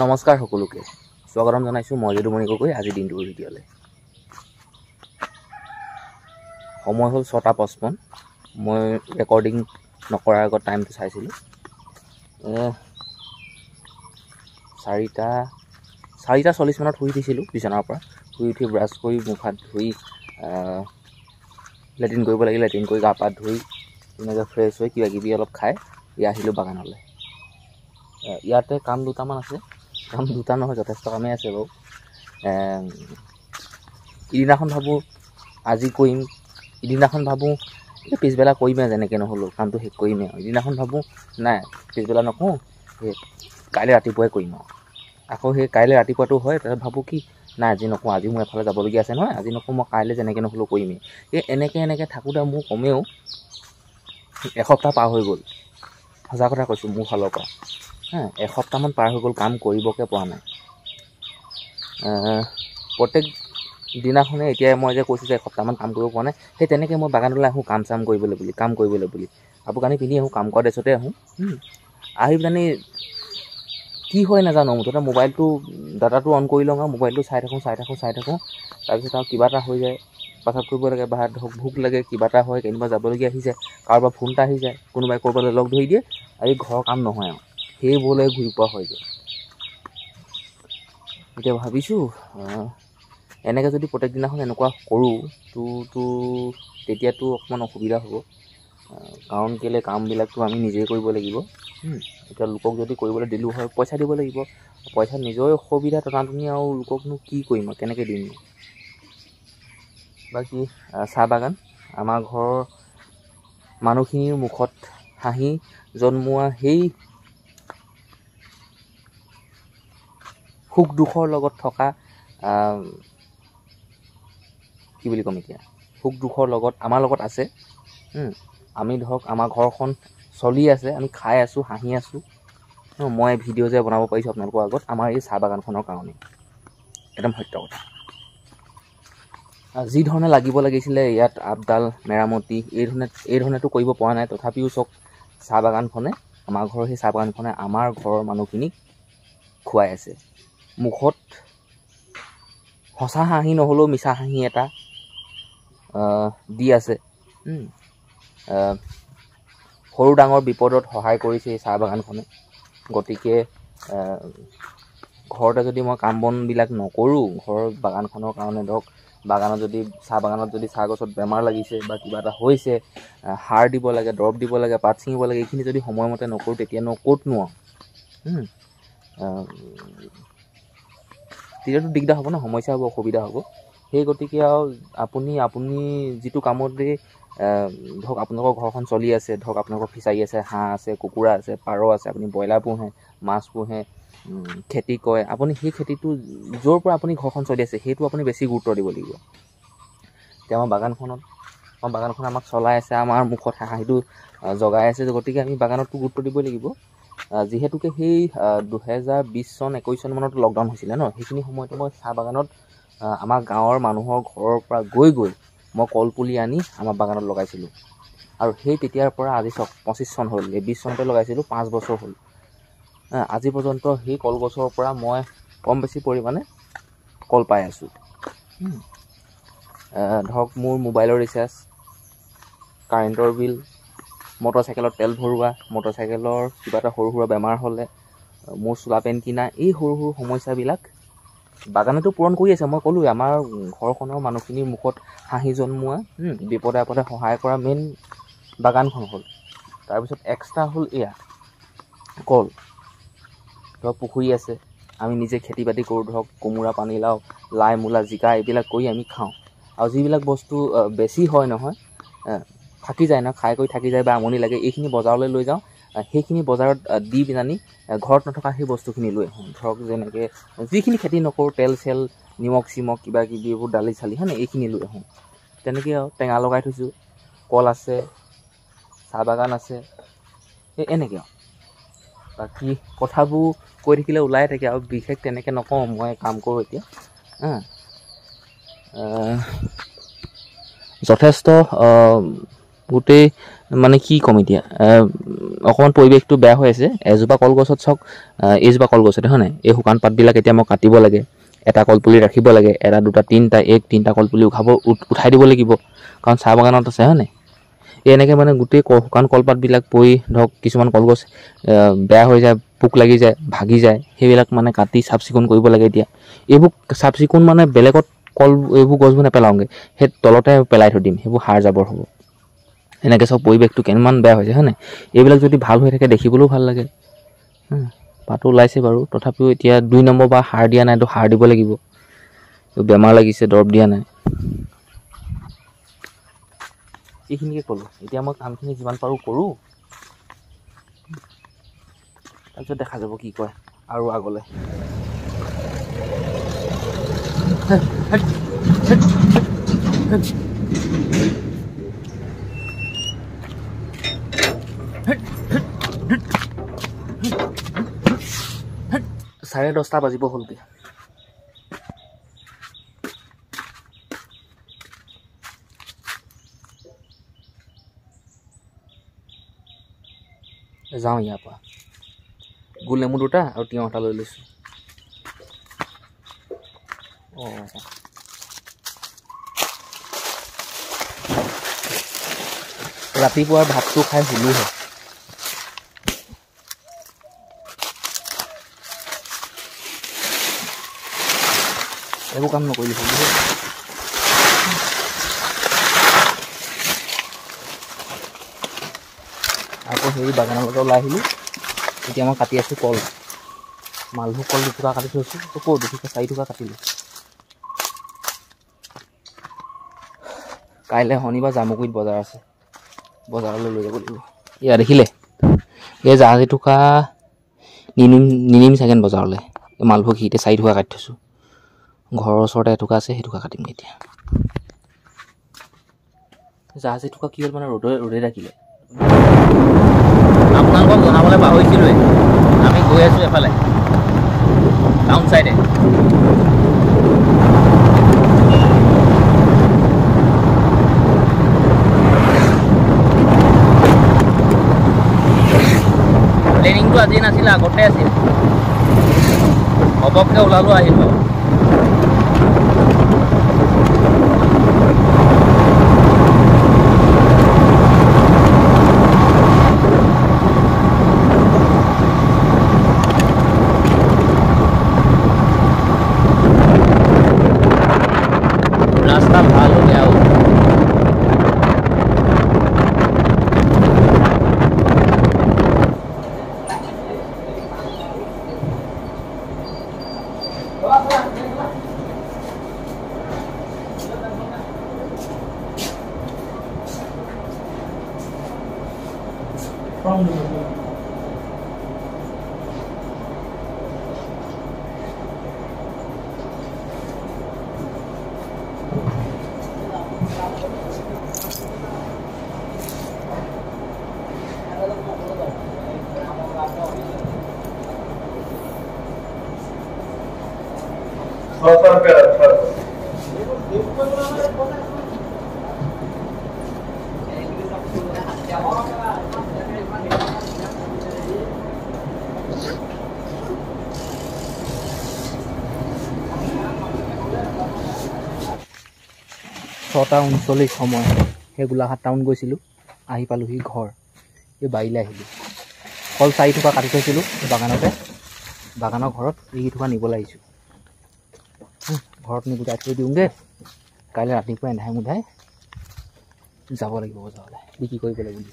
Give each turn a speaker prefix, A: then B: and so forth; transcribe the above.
A: নমস্কাৰ সকলোকে স্বাগতম জনাইছোঁ মই যদুমণি গগৈ আজি দিনটোৰ ভিডিঅ'লৈ। সময় হ'ল 6:55। মই ৰেকৰ্ডিং নকৰাৰ আগত টাইমটো চাইছিলোঁ 4:40 মানত শুই উঠিছিলোঁ বিচনাৰ পৰা। শুই উঠি ব্ৰাছ কৰি মুখ হাত ধুই লেট্ৰিন কৰিব লাগিল, লেট্ৰিন কৰি গা পা ধুই ধুনীয়াকৈ ফ্ৰেছ হৈ কিবা কিবি অলপ খাই আহিলোঁ বাগানলৈ। ইয়াতে কাম দুটামান আছে, কাম দুটা নহয় যথেষ্ট কামেই আছে বাৰু। ইদিনাখন ভাবোঁ আজি কৰিম, ইদিনাখন ভাবোঁ এই পিছবেলা কৰিমেই, যেনেকৈ নহ'লেও কামটো শেষ কৰিমেই। ইদিনাখন ভাবোঁ নাই পিছবেলা নকওঁ, সেই কাইলৈ ৰাতিপুৱাই কৰিম আৰু আকৌ সেই কাইলৈ ৰাতিপুৱাটো হয়। তাৰপিছত ভাবোঁ কি নাই আজি নকওঁ, আজি মোৰ এফালে যাবলগীয়া আছে নহয়, আজি নকওঁ, মই কাইলৈ যেনেকৈ নহ'লেও কৰিমেই। এনেকৈ থাকোঁতে মোৰ কমেও এসপ্তাহ পাৰ হৈ গ'ল। সঁচা কথা কৈছোঁ মোৰ ফালৰ পৰা। এসপ্তাহমান পাৰ হৈ গ'ল, কাম কৰিবকৈ পৰা নাই। প্ৰত্যেক দিনাখনে এতিয়া মই যে কৈছোঁ যে এসপ্তাহমান কাম কৰিব পৰা নাই, সেই তেনেকৈ মই বাগানলৈ আহোঁ কাম কৰিবলৈ বুলি কাপোৰ কানি পিন্ধি আহোঁ, কাম কৰা ড্ৰেছতে আহোঁ। আহি পেলানি কি হয় নাজানো, মুঠতে মোবাইলটো ডাটাটো অন কৰি লওঁ আৰু মোবাইলটো চাই থাকোঁ। তাৰপিছত আৰু কিবা এটা হৈ যায়, পাছত কৰিব লাগে বা ভোক লাগে, কিবা এটা হয়, কেনিবা যাবলগীয়া আহি যায়, কাৰোবাৰ ফোন এটা আহি যায়, কোনোবাই ক'ৰবালৈ লগ ধৰি দিয়ে, আৰু ঘৰৰ কাম নহয় আৰু সেইবোৰলৈ ঘূৰি পোৱা হৈ যায়। এতিয়া ভাবিছোঁ এনেকৈ যদি প্ৰত্যেক দিনাখন এনেকুৱা কৰোঁ তেতিয়াতো অকণমান অসুবিধা হ'ব। কাৰণ কেলৈ কামবিলাকতো আমি নিজেই কৰিব লাগিব। এতিয়া লোকক যদি কৰিবলৈ দিলোঁ হয় পইচা দিব লাগিব, পইচা নিজৰে অসুবিধা টনাটনি, আৰু লোককনো কি কৰিম আৰু কেনেকৈ দিম। বাকী চাহ বাগান আমাৰ ঘৰৰ মানুহখিনিৰ মুখত হাঁহি জন্মোৱা সেই সুখ দুখৰ লগত থকা কি বুলি ক'ম এতিয়া, সুখ দুখৰ লগত আমাৰ লগত আছে। আমি ধৰক আমাৰ ঘৰখন চলি আছে, আমি খাই আছোঁ, হাঁহি আছোঁ। মই ভিডিঅ' যে বনাব পাৰিছোঁ আপোনালোকৰ আগত, আমাৰ এই চাহ বাগানখনৰ কাৰণে একদম সত্য কথা। যি ধৰণে লাগিব লাগিছিলে ইয়াত আপডাল মেৰামতি এই ধৰণেতো কৰিব পৰা নাই। তথাপিও চাওক চাহ বাগানখনে, আমাৰ ঘৰৰ সেই চাহ বাগানখনে আমাৰ ঘৰৰ মানুহখিনিক খুৱাই আছে। মুখত সঁচা হাঁহি নহ'লেও মিছা হাঁহি এটা দি আছে। সৰু ডাঙৰ বিপদত সহায় কৰিছে এই চাহ বাগানখনে। গতিকে ঘৰতে যদি মই কাম বনবিলাক নকৰোঁ, ঘৰৰ বাগানখনৰ কাৰণে ধৰক চাহ বাগানত যদি চাহ গছত বেমাৰ লাগিছে বা কিবা এটা হৈছে, সাৰ দিব লাগে, দৰৱ দিব লাগে, পাত ছিঙিব লাগে, এইখিনি যদি সময়মতে নকৰোঁ তেতিয়ানো ক'তনো তেতিয়াতো দিগদাৰ হ'ব ন, সমস্যা হ'ব, অসুবিধা হ'ব। সেই গতিকে আৰু আপুনি যিটো কামতে ধৰক আপোনালোকৰ ঘৰখন চলি আছে, ধৰক আপোনালোকৰ ফিচাৰী আছে, হাঁহ আছে, কুকুৰা আছে, পাৰ আছে, আপুনি ব্ৰইলাৰ পোহে, মাছ পোহে, খেতি কৰে, আপুনি সেই খেতিটো য'ৰ পৰা আপুনি ঘৰখন চলি আছে সেইটো আপুনি বেছি গুৰুত্ব দিব লাগিব। এতিয়া আমাৰ বাগানখন আমাক চলাই আছে, আমাৰ মুখত হাঁহিটো জগাই আছে, গতিকে আমি বাগানতটো গুৰুত্ব দিবই লাগিব। যিহেতুকে সেই 2020 চন 21 চন মানত লকডাউন হৈছিলে ন, সেইখিনি সময়তে মই চাহ বাগানত আমাৰ গাঁৱৰ মানুহৰ ঘৰৰ পৰা গৈ মই কলপুলি আনি আমাৰ বাগানত লগাইছিলোঁ। আৰু সেই তেতিয়াৰ পৰা আজি 25 চন হ'ল, 20 চনতে লগাইছিলোঁ, 5 বছৰ হ'ল। আজি পৰ্যন্ত সেই কলগছৰ পৰা মই কম বেছি পৰিমাণে কল পাই আছোঁ। ধৰক মোৰ মোবাইলৰ ৰিচাৰ্জ, কাৰেণ্টৰ বিল, মটৰচাইকেলত তেল ভৰোৱা, মটৰচাইকেলৰ কিবা এটা সৰু সুৰা বেমাৰ হ'লে, মোৰ চোলা পেণ্ট কিনা, এই সৰু সৰু সমস্যাবিলাক বাগানেতো পূৰণ কৰি আছে। মই ক'লোৱে আমাৰ ঘৰখনৰ মানুহখিনিৰ মুখত হাঁহি জন্মোৱা, বিপদে আপদে সহায় কৰা মেইন বাগানখন হ'ল। তাৰপিছত এক্সট্ৰা হ'ল এয়া কল। ধৰক পুখুৰী আছে, আমি নিজে খেতি বাতি কৰোঁ, ধৰক কোমোৰা, পানীলাও, লাই, মূলা, জিকা এইবিলাক কৰি আমি খাওঁ। আৰু যিবিলাক বস্তু বেছি হয় নহয়, থাকি যায় ন, খাই কৰি থাকি যায় বা আমনি লাগে, এইখিনি বজাৰলৈ লৈ যাওঁ, সেইখিনি বজাৰত দি পিনি ঘৰত নথকা সেই বস্তুখিনি লৈ আহোঁ। ধৰক যেনেকৈ যিখিনি খেতি নকৰোঁ, তেল চেল, নিমখ চিমখ, কিবা কিবি এইবোৰ দালি চালি এইখিনি লৈ আহোঁ। তেনেকৈ আৰু টেঙা লগাই থৈছোঁ, কল আছে, চাহ বাগান আছে, এনেকৈ আৰু বাকী কথাবোৰ কৈ থাকিলে ওলাই থাকে আৰু বিশেষ তেনেকৈ নকওঁ। মই কাম কৰোঁ এতিয়া, যথেষ্ট গোটেই মানে কি ক'ম এতিয়া অকণমান পৰিৱেশটো বেয়া হৈ আছে এজোপা কলগছত চাওক এইজোপা কলগছতে হয় নাই এই শুকান পাতবিলাক এতিয়া মই কাটিব লাগে এটা কলপুলি ৰাখিব লাগে এটা দুটা তিনিটা কলপুলি উঠাই দিব লাগিব কাৰণ চাহ বাগানত আছে হয় নাই এই এনেকৈ মানে গোটেই শুকান কলপাতবিলাক পৰি ধৰক কিছুমান কলগছ বেয়া হৈ যায় পোক লাগি যায় ভাগি যায় সেইবিলাক মানে কাটি চাফ চিকুণ কৰিব লাগে এতিয়া এইবোৰ চাফ চিকুণ মানে বেলেগত এইবোৰ গছবোৰ নেপেলাওঁগৈ সেই তলতে পেলাই থৈ দিম সেইবোৰ সাৰ জাবৰ হ'ব এনেকৈ চব পৰিৱেশটো কিমান বেয়া হৈছে হয় নাই এইবিলাক যদি ভাল হৈ থাকে দেখিবলৈও ভাল লাগে পাতো ওলাইছে বাৰু তথাপিও এতিয়া 2 নম্বৰ বা সাৰ দিয়া নাইতো সাৰ দিব লাগিব বেমাৰ লাগিছে দৰৱ দিয়া নাই এইখিনিকে ক'লোঁ এতিয়া মই কামখিনি যিমান পাৰোঁ কৰোঁ তাৰপিছত দেখা যাব কি কয় আৰু আগলৈ চাৰে 10টা বাজিব হ'লগৈ যাওঁ ইয়াৰ পৰা গোল নেমু 2টা আৰু তিয়ঁহ এটা লৈ লৈছোঁ ৰাতিপুৱাৰ ভাতটো খাই শুলোহে একো কাম নকৰিলোঁ শুলোহে আকৌ সেই বাগানলৈকে ওলাই আহিলোঁ এতিয়া মই কাটি আছোঁ কল মালভোগ কল 2 টুকুৰা কাটি থৈছোঁ আকৌ 2 টুকুৰা 4 টুকুৰা কাটিলোঁ কাইলৈ শনিবাৰ জামুগুৰিত বজাৰ আছে বজাৰলৈ লৈ যাব লাগিব এয়া দেখিলে এই জাহাজী টুকুৰা নিনিম চাগেন বজাৰলৈ এই মালভোগ সিতে 4 টুকুৰা কাটি থৈছোঁ ঘৰৰ ওচৰতে এটুকুৰা আছে সেইটুকুৰা কাটিম এতিয়া জাহাজী টুকুৰা কি হ'ল মানে ৰ'দে ৰাখিলে আপোনালোকক জনাবলৈ পাহৰিছিলোঁৱে আমি গৈ আছোঁ এফালে টাউন চাইডে প্লেনিংটো আজি নাছিলে আগতে আছিল ঘপককৈ ওলালোঁ আহিলোঁ ৰাস্তা ভাল হৈ বেয়াও ছটা 39 সময় সেই গোলাঘাট টাউন গৈছিলোঁ আহি পালোহি ঘৰ এই বাৰীলৈ আহিলোঁ কল 4 টুকুৰা কাটি থৈছিলোঁ বাগানৰ ঘৰত এই টুকুৰা নিবলৈ আহিছোঁ ঘৰত নি গোটাই থৈ দিওঁগৈ কাইলৈ ৰাতিপুৱা এন্ধাই মুন্ধাই যাব লাগিব বজাৰলৈ বিক্ৰী কৰিবলৈ বুলি